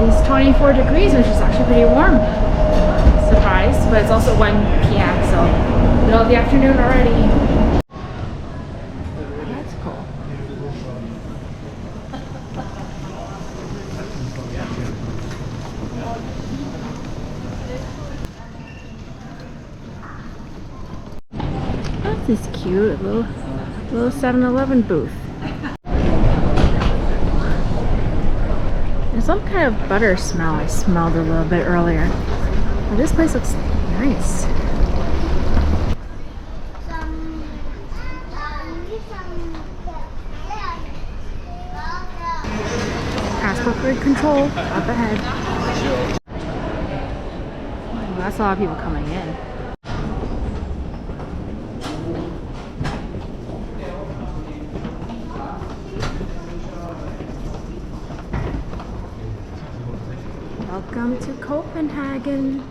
is 24 degrees, which is actually pretty warm. Surprised, but it's also 1 p.m. so middle of the afternoon already. That's cool. This is cute, little 7-Eleven booth. There's some kind of butter smell I smelled a little bit earlier. But this place looks nice. Passport grid control up ahead. Well, that's a lot of people coming in. Welcome to Copenhagen.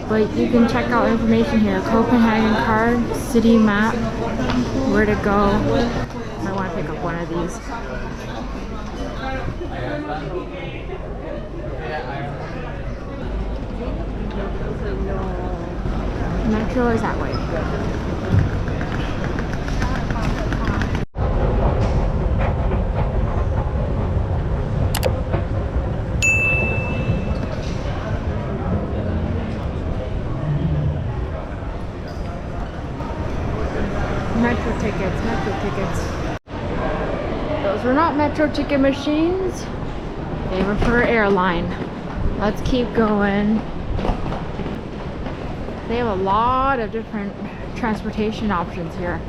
But you can check out information here. Copenhagen card, city map, where to go. I want to pick up one of these. Metro is that way. Metro tickets. Those were not Metro ticket machines. They were for airline. Let's keep going. They have a lot of different transportation options here,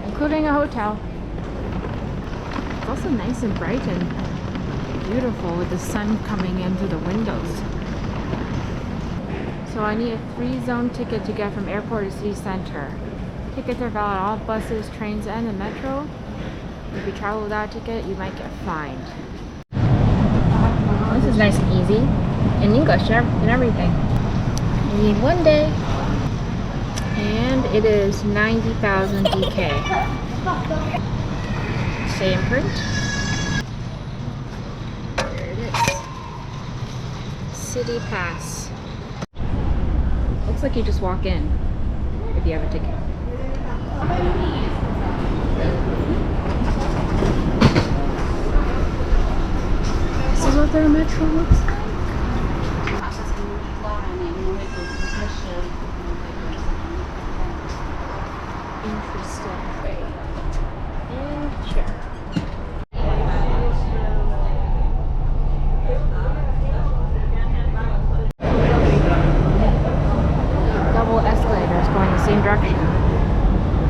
including a hotel. It's also nice and bright and beautiful with the sun coming in through the windows. So I need a 3-zone ticket to get from airport to city center. Tickets are valid on all buses, trains, and the metro. If you travel without a ticket, you might get fined. This is nice and easy, in English and everything. You need 1 day, and it is 90,000 DK. Same print. There it is. City Pass. Looks like you just walk in if you have a ticket. This is what their metro looks like. Interesting. And chair. Double escalators going the same direction.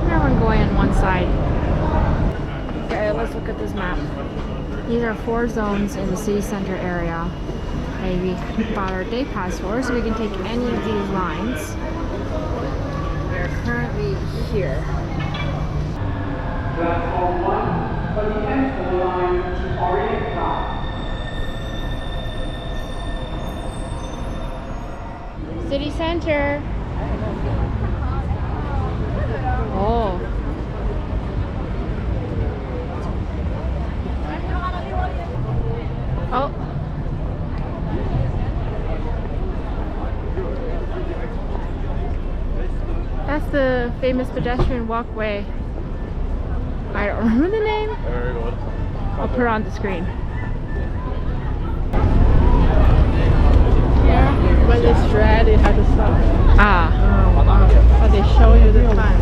Everyone going on one side. Okay, let's look at this map. These are 4 zones in the city center area. We bought our day pass for, so we can take any of these lines. We're currently here. Platform 1 for the N4 line to Oriental. City center. Oh. Oh. That's the famous pedestrian walkway. I don't remember the name. I'll put it on the screen. Yeah, when it's red, it has to stop. Ah. But they show you the time.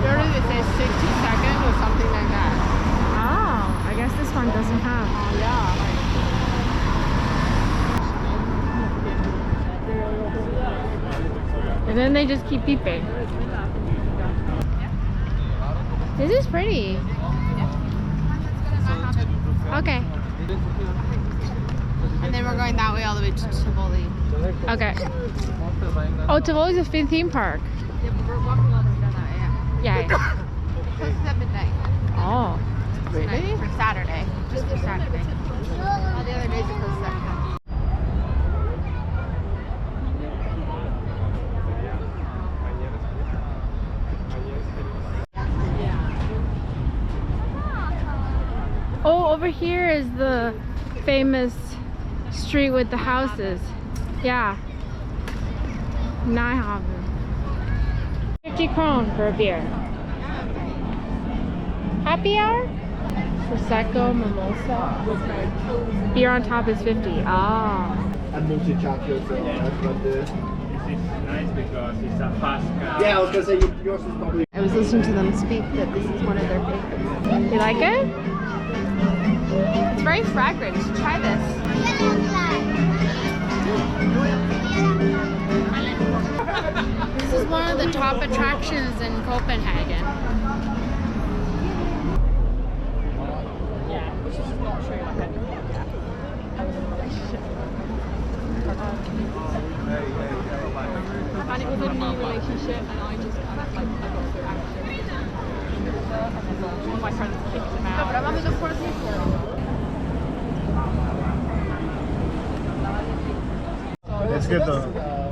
Usually they say 60 seconds or something like that. Oh, I guess this one doesn't have. Yeah. And then they just keep beeping. This is pretty. Okay. And then we're going that way all the way to Tivoli. Okay. Oh, Tivoli's a fifth theme park. Yeah, but we're walking all the way down that way. Yeah. It closes at midnight. Oh. Really? For Saturday. Just for Saturday. All the other days it closes at midnight. over here is the famous street with the houses. Yeah. Nyhavn. 50 krone for a beer. Happy hour? Prosecco, mimosa. Beer on top is 50. Ah. And multi-chocolate. So This is nice because it's a fast car. yeah, I was gonna say yours is probably. I was listening to them speak that this is one of their favorites. You like it? It's very fragrant. Try this. This is one of the top attractions in Copenhagen. And it was a new relationship, and I just kind of like I got so anxious. And then one of my friends kicked him out. Let's get the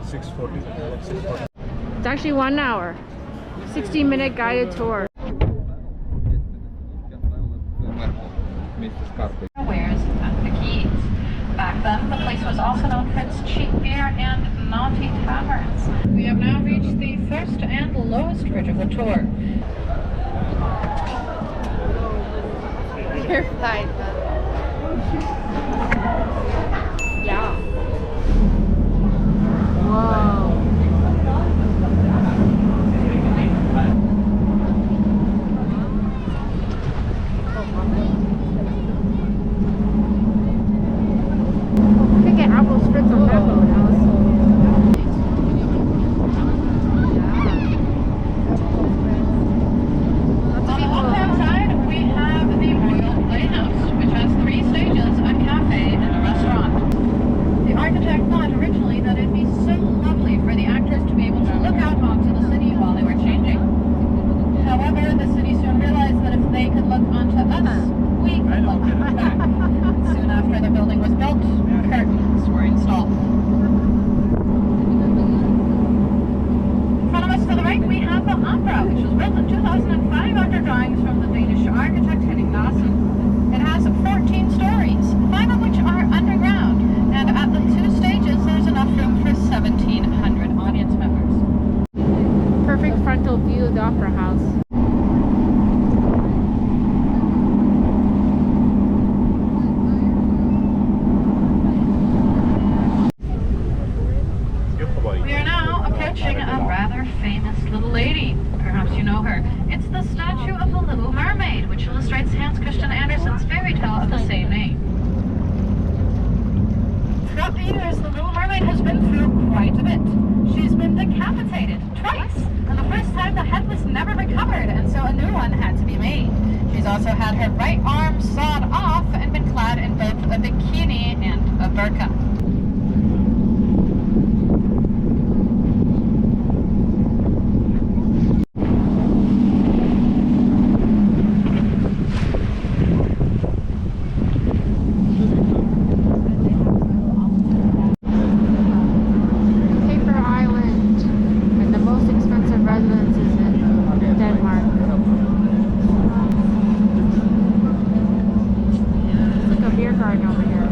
640. It's actually 1 hour. 60-minute guided tour. Wares at the quays. Back then, the place was also known for its cheap beer and naughty taverns. We have now reached the first and lowest ridge of the tour. You're fine, Yeah. Whoa. I could get apple spritz on that boat house. On the left-hand side, we have the Royal Playhouse, which has 3 stages, a cafe, and a restaurant. The architect thought originally that it'd be so lovely for the actors to be able to look out onto the city while they were changing. However, the city soon realized that if they could look onto us, we could look back. Soon after the building was built, curtains were installed. In front of us to the right, we have the Opera, which was built in 2005 under drawings from the Danish architect Nyhavn. It has 14 stories, 5 of which are underground, and at the 2 stages, there's enough room for 1,700 audience members. Perfect frontal view of the opera house. We are now approaching a rather famous little lady. Perhaps you know her. It's the statue of the Little Mermaid, which illustrates Hans Christian Andersen's fairy tale of the same name. Throughout the years, the Little Mermaid has been through quite a bit. She's been decapitated twice, and the first time the head was never recovered, and so a new one had to be made. She's also had her right arm sawed off and been clad in both a bikini and a burqa. Paper Island, and the most expensive residences in Denmark. There's like a beer garden over here.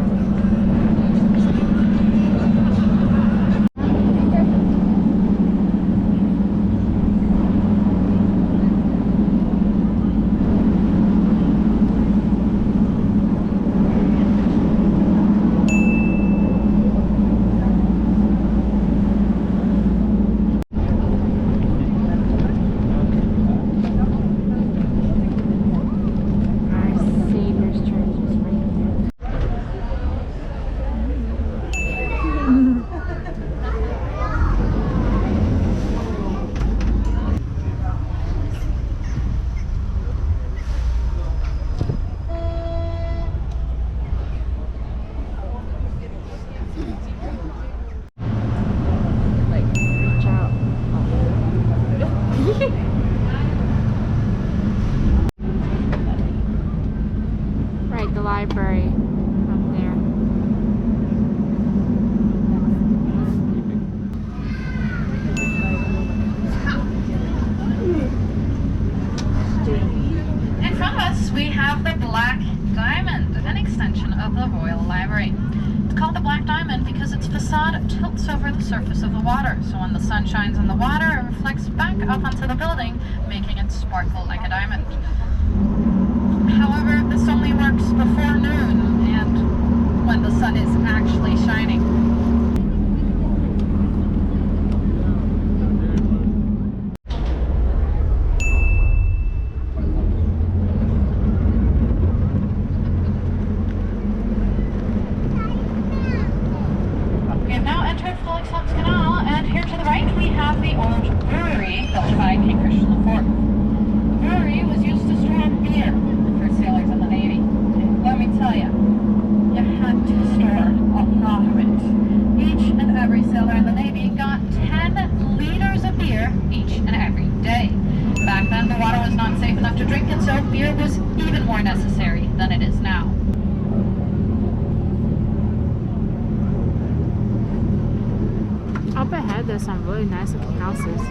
called the Black Diamond because its facade tilts over the surface of the water. So when the sun shines on the water, it reflects back up onto the building, making it sparkle like a diamond. However, this only works before noon and when the sun is actually shining. We have now entered Felixstowe's Canal, and here to the right we have the old brewery built by King Christian IV. The brewery was used to store beer for sailors in the Navy. And let me tell you, you had to store a lot of it. Each and every sailor in the Navy got 10 liters of beer each and every day. Back then, the water was not safe enough to drink, and so beer was even more necessary than it is now. Up ahead, there's some really nice looking houses.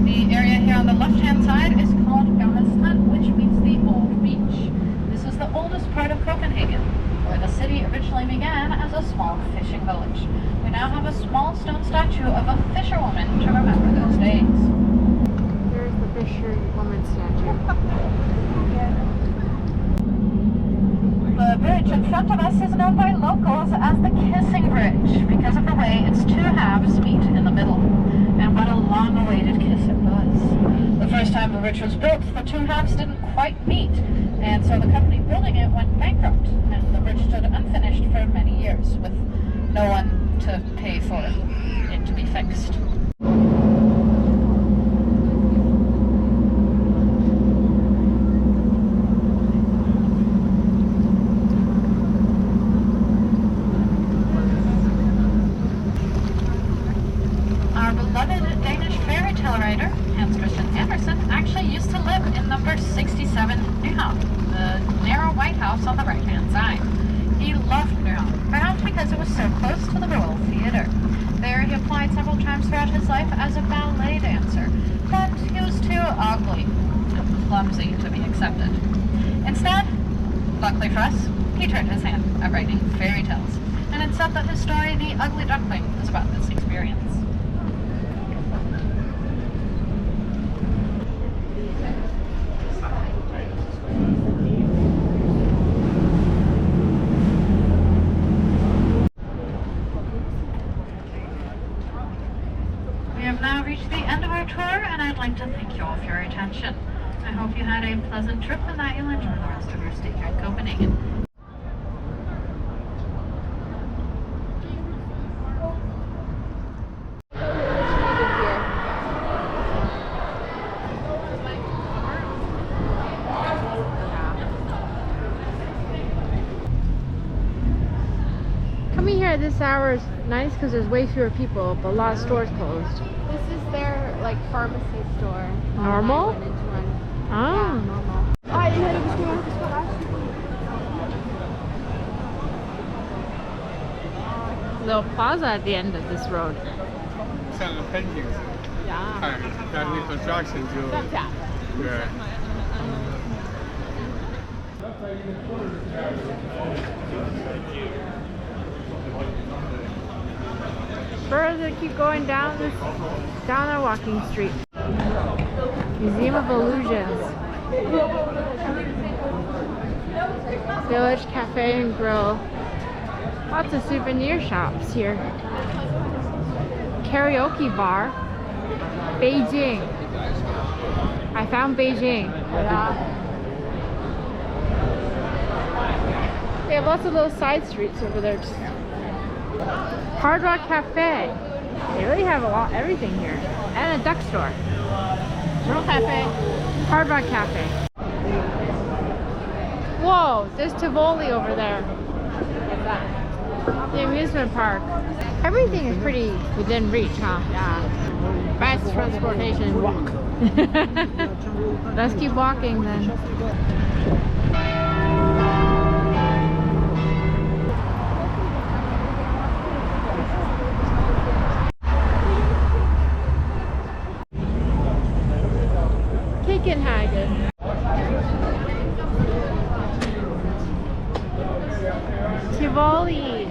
The area here on the left-hand side is called Amusement, which means the Old Beach. This is the oldest part of Copenhagen, where the city originally began as a small fishing village. We now have a small stone statue of a fisherwoman to remember those days. Here's the fisherwoman statue. The bridge in front of us is known by locals as the Kissing Bridge because of the way its two halves meet in the middle. And what a long-awaited kiss it was. The first time the bridge was built, the two halves didn't quite meet, and so the company building it went bankrupt, and the bridge stood unfinished for many years, with no one to pay for it to be fixed. Our beloved Danish fairy tale writer, Hans Christian Andersen, actually used to live in number 67 Nyhavn, the narrow White House on the right-hand side. He loved Nyhavn, perhaps because it was so close to the Royal Theatre. There he applied several times throughout his life as a ballet dancer, but he was too ugly and clumsy to be accepted. Instead, luckily for us, he turned his hand at writing fairy tales, and it said that his story, The Ugly Duckling, is about this experience. We have now reached the end of our tour, and I'd like to thank you all for your attention. I hope you had a pleasant trip and that you'll enjoy the rest of your stay here in Copenhagen. Coming here at this hour is nice because there's way fewer people, but a lot of stores closed. This is their like pharmacy store. Normal? I went into one. Oh. Yeah, normal. Little plaza at the end of this road. 像个喷景，看让那 construction 就对。Further, keep going down our walking street. Museum of Illusions. Village Cafe and Grill. Lots of souvenir shops here. Karaoke bar. Beijing. I found Beijing. They have lots of little side streets over there. Hard Rock Cafe. They really have everything here. And a duck store. Stroll Cafe. Hard Rock Cafe. Whoa, there's Tivoli over there. What's that? The amusement park. Everything is pretty within reach, huh? Yeah. Best transportation, walk. Let's keep walking then. Copenhagen. Tivoli.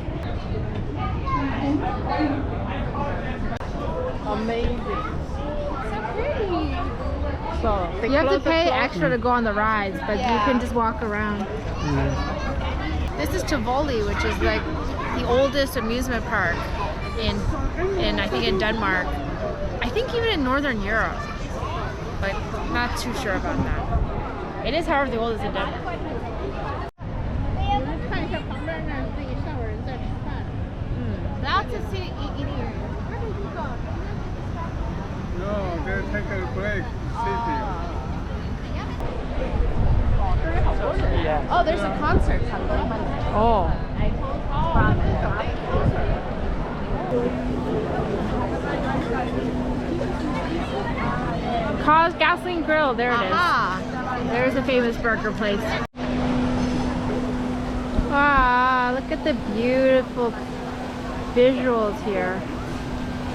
Amazing. So pretty. So You have to pay extra to go on the rides, but you can just walk around. This is Tivoli, which is like the oldest amusement park in I think in Denmark. I think even in Northern Europe. But not too sure about that. It is, however, the oldest in Denmark. That's a city eating area. Where did you go? No, they're taking a break. City. Oh, there's a concert coming. Oh. Cause Gasoline Grill, there it is. There's a famous burger place. Wow, look at the beautiful visuals here.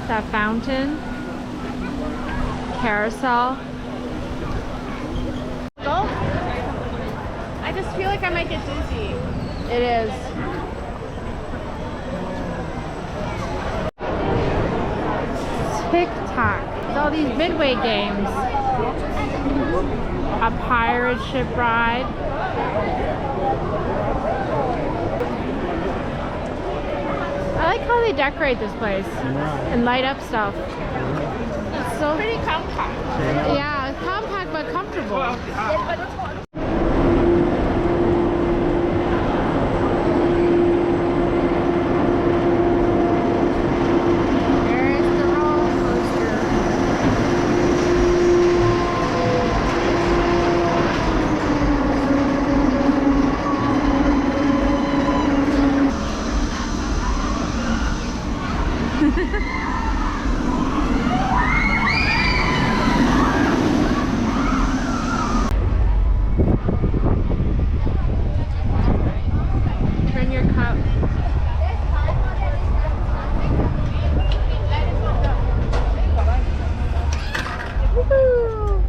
That fountain, carousel. Go? I just feel like I might get dizzy. It is. TikTok. It's all these midway games. A pirate ship ride. I like how they decorate this place and light up stuff. It's so Pretty compact. yeah, it's compact but comfortable. Turn your cup. Woohoo!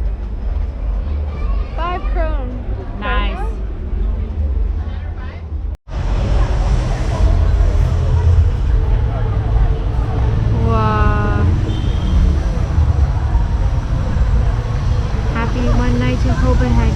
5 krone. Nice. Wow. Happy one night in Copenhagen.